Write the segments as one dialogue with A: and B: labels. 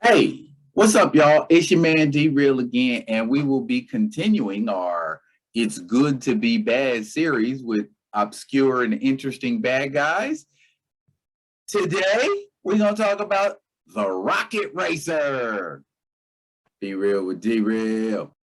A: Hey, what's up, y'all? It's your man D Real again, and we will be continuing our It's Good to Be Bad series with obscure and interesting bad guys. Today, we're going to talk about the Rocket Racer. Be real with D Real.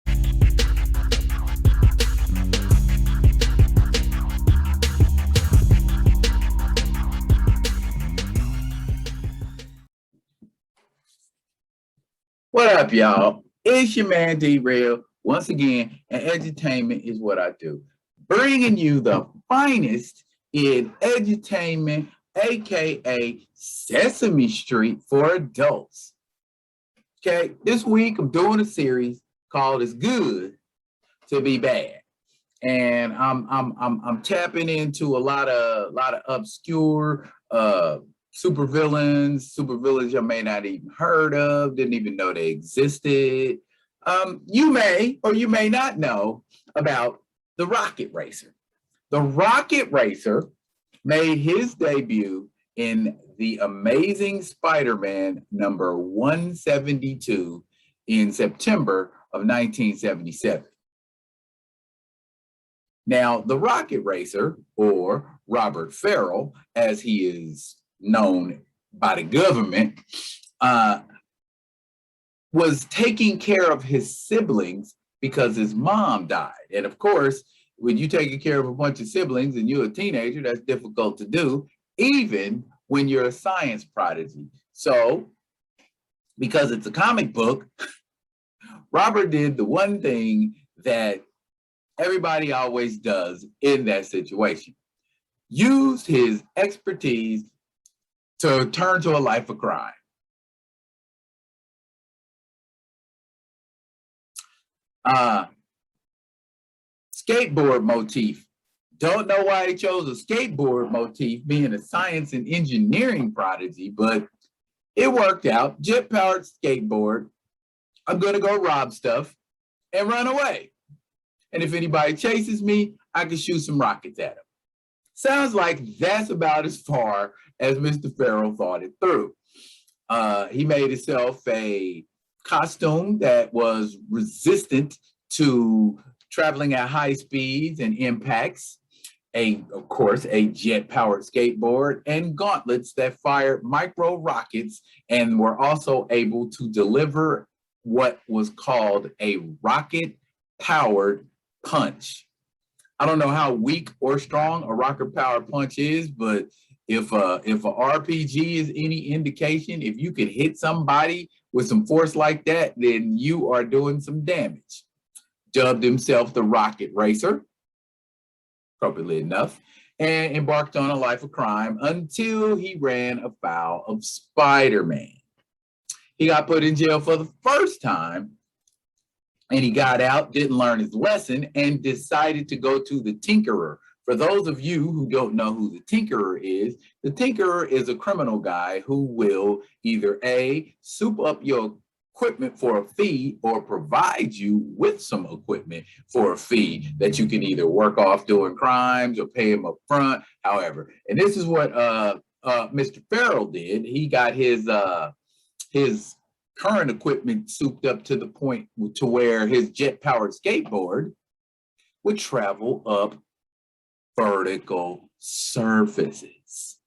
A: What up, y'all? It's your man D Real. Once again, and entertainment is what I do. Bringing you the finest in edutainment, aka Sesame Street for adults. Okay, this week I'm doing a series called "It's Good to Be Bad," and I'm tapping into a lot of obscure supervillains you may not even heard of, didn't even know they existed. You may or you may not know about the Rocket Racer. The Rocket Racer made his debut in The Amazing Spider-Man number 172 in September of 1977. Now, the Rocket Racer, or Robert Farrell, as he is known by the government, was taking care of his siblings because his mom died. And of course, when you're taking care of a bunch of siblings and you're a teenager, that's difficult to do, even when you're a science prodigy. So, because it's a comic book, Robert did the one thing that everybody always does in that situation: use his expertise to turn to a life of crime. Skateboard motif. Don't know why he chose a skateboard motif, being a science and engineering prodigy, but it worked out. Jet-powered skateboard. I'm gonna go rob stuff and run away. And if anybody chases me, I can shoot some rockets at them. Sounds like that's about as far as Mr. Farrell thought it through. He made himself a costume that was resistant to traveling at high speeds and impacts. Of course, a jet-powered skateboard and gauntlets that fired micro rockets and were also able to deliver what was called a rocket-powered punch. I don't know how weak or strong a rocket-powered punch is, but if a RPG is any indication, if you could hit somebody with some force like that, then you are doing some damage. Dubbed himself the Rocket Racer, appropriately enough, and embarked on a life of crime until he ran afoul of Spider-Man. He got put in jail for the first time, and he got out, didn't learn his lesson, and decided to go to the Tinkerer. For those of you who don't know who the Tinkerer is, the Tinkerer is a criminal guy who will either A, soup up your equipment for a fee, or provide you with some equipment for a fee that you can either work off doing crimes or pay him up front, however. And this is what Mr. Farrell did. He got his current equipment souped up to the point to where his jet-powered skateboard would travel up vertical surfaces.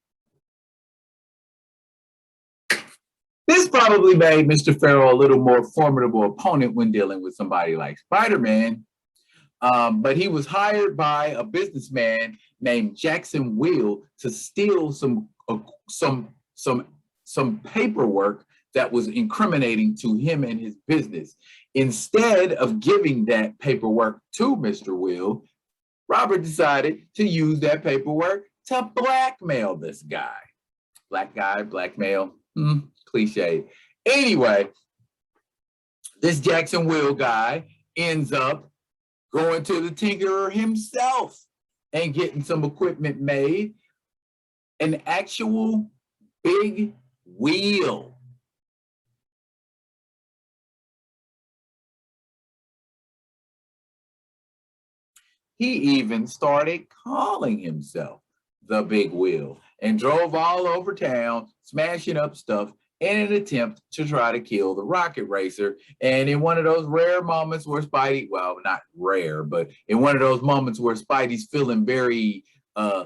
A: This probably made Mr. Farrell a little more formidable opponent when dealing with somebody like Spider-Man, but he was hired by a businessman named Jackson Will to steal some paperwork that was incriminating to him and his business. Instead of giving that paperwork to Mr. Will, Robert decided to use that paperwork to blackmail this guy. Black guy, blackmail, cliche. Anyway, this Jackson Will guy ends up going to the Tinkerer himself and getting some equipment made, an actual big wheel. He even started calling himself the Big Wheel and drove all over town, smashing up stuff in an attempt to try to kill the rocket racer. And in one of those rare moments where Spidey, well, not rare, but in one of those moments where Spidey's feeling very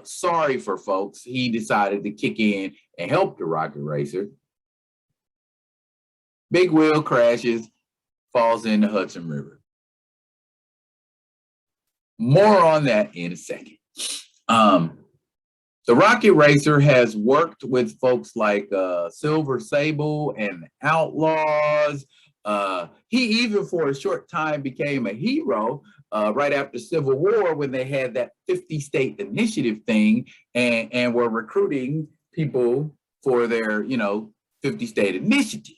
A: sorry for folks, he decided to kick in and help the rocket racer. Big wheel crashes, falls in the Hudson River. More on that in a second. The Rocket Racer has worked with folks like Silver Sable and Outlaws. He even for a short time became a hero right after Civil War when they had that 50-state initiative thing and were recruiting people for their, 50-state initiative.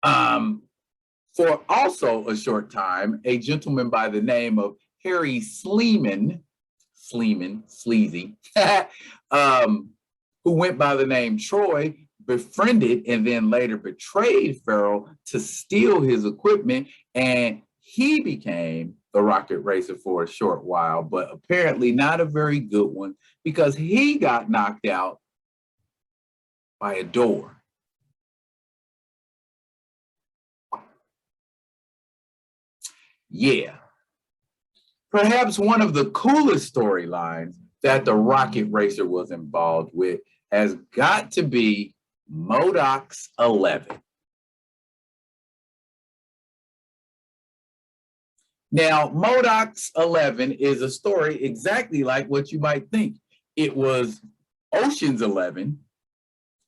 A: For also a short time, a gentleman by the name of Harry Sleeman, Sleazy, who went by the name Troy, befriended and then later betrayed Farrell to steal his equipment, and he became the rocket racer for a short while, but apparently not a very good one because he got knocked out by a door. Yeah. Perhaps one of the coolest storylines that the Rocket Racer was involved with has got to be Modox 11. Now, Modox 11 is a story exactly like what you might think. It was Ocean's 11,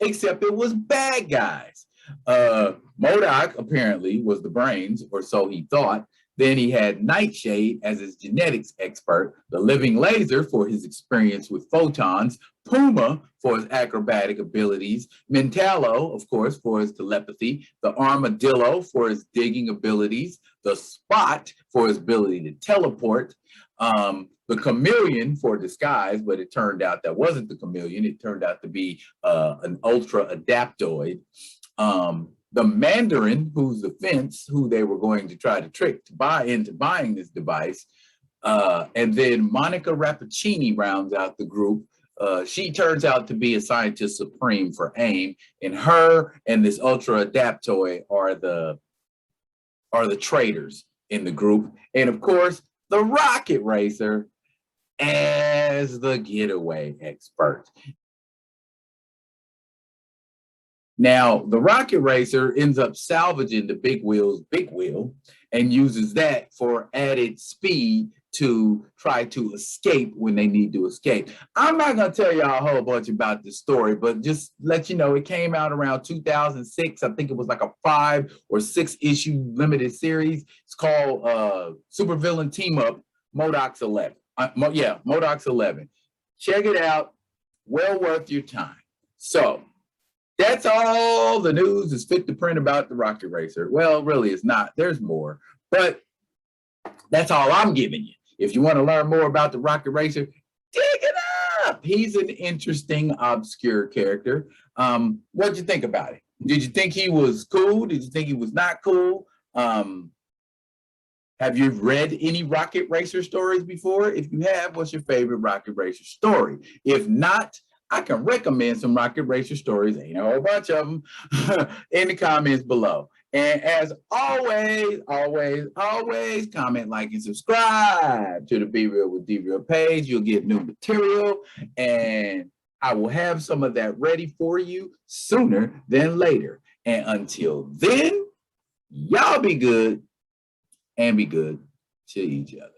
A: except it was bad guys. Modoc apparently was the brains, or so he thought. Then he had Nightshade as his genetics expert, the Living Laser for his experience with photons, Puma for his acrobatic abilities, Mentallo, of course, for his telepathy, the Armadillo for his digging abilities, the Spot for his ability to teleport, the Chameleon for disguise, but it turned out that wasn't the Chameleon. It turned out to be an ultra adaptoid. The Mandarin, who's the fence, who they were going to try to trick to buy into buying this device. And then Monica Rappaccini rounds out the group. She turns out to be a scientist supreme for AIM, and her and this ultra adaptoid are the traders in the group. And of course, the Rocket Racer as the getaway expert. Now, the Rocket Racer ends up salvaging the big wheel and uses that for added speed to try to escape when they need to escape. I'm not going to tell y'all a whole bunch about this story, but just let you know, it came out around 2006. I think it was like a 5 or 6 issue limited series. It's called Super Villain Team Up, Modox 11. Modox 11. Check it out. Well worth your time. So, that's all the news is fit to print about the Rocket Racer. Well, really, it's not. There's more. But that's all I'm giving you. If you want to learn more about the Rocket Racer, dig it up. He's an interesting, obscure character. What'd you think about it? Did you think he was cool? Did you think he was not cool? Have you read any Rocket Racer stories before? If you have, what's your favorite Rocket Racer story? If not, I can recommend some Rocket Racer stories, ain't a whole bunch of them, in the comments below. And as always, comment, like, and subscribe to the Be Real with D Real page. You'll get new material, and I will have some of that ready for you sooner than later. And until then, y'all be good and be good to each other.